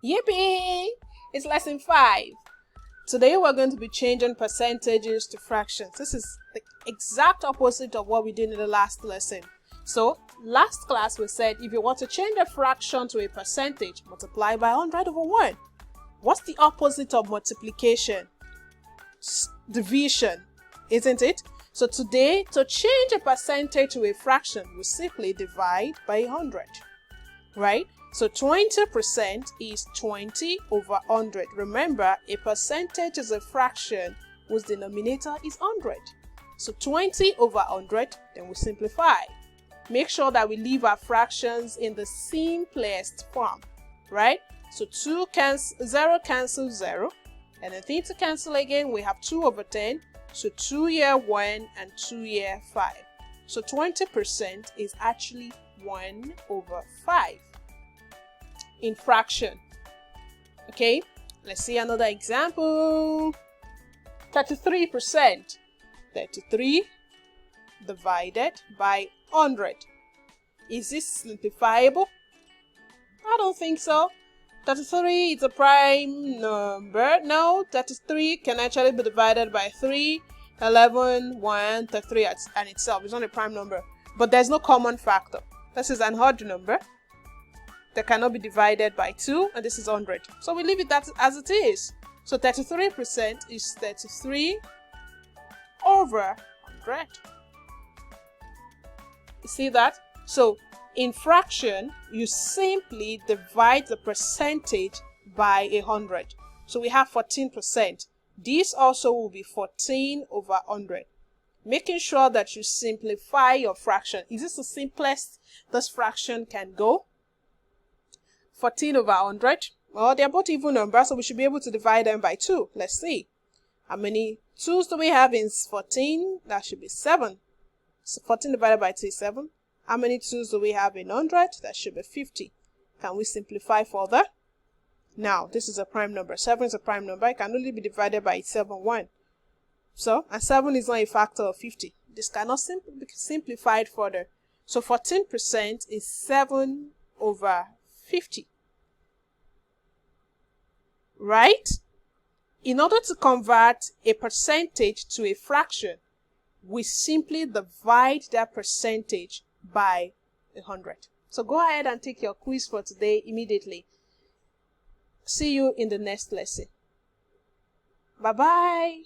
Yippee! It's lesson 5. Today we're going to be changing percentages to fractions. This is the exact opposite of what we did in the last lesson. So, last class we said if you want to change a fraction to a percentage, multiply by 100 over 1. What's the opposite of multiplication? Division, isn't it? So today, to change a percentage to a fraction, we simply divide by 100, right? So 20% is 20 over 100. Remember, a percentage is a fraction whose denominator is 100. So 20 over 100, then we simplify. Make sure that we leave our fractions in the simplest form, right? So 0 cancels 0. Anything to cancel again, we have 2 over 10. So 2 here 1 and 2 here 5. So 20% is actually 1 over 5 in fraction. Okay, let's see another example. 33%. 33 divided by 100. Is this simplifiable? I don't think so. 33 is a prime number. No, 33 can actually be divided by 3, 11, 1, 33 and itself. It's not a prime number. But there's no common factor. This is an odd number that cannot be divided by 2, and this is 100. So we leave it as it is. So 33% is 33 over 100. You see that? So in fraction, you simply divide the percentage by 100. So we have 14%. This also will be 14 over 100. Making sure that you simplify your fraction. Is this the simplest this fraction can go? 14 over 100. Well, they're both even numbers, so we should be able to divide them by 2. Let's see. How many 2's do we have in 14? That should be 7. So 14 divided by 2 is 7. How many 2's do we have in 100? That should be 50. Can we simplify further? Now, this is a prime number. 7 is a prime number. It can only be divided by 7, 1. So, and 7 is not a factor of 50. This cannot be simplified further. So, 14% is 7 over 50. Right? In order to convert a percentage to a fraction, we simply divide that percentage by 100. So go ahead and take your quiz for today immediately. See you in the next lesson. Bye-bye.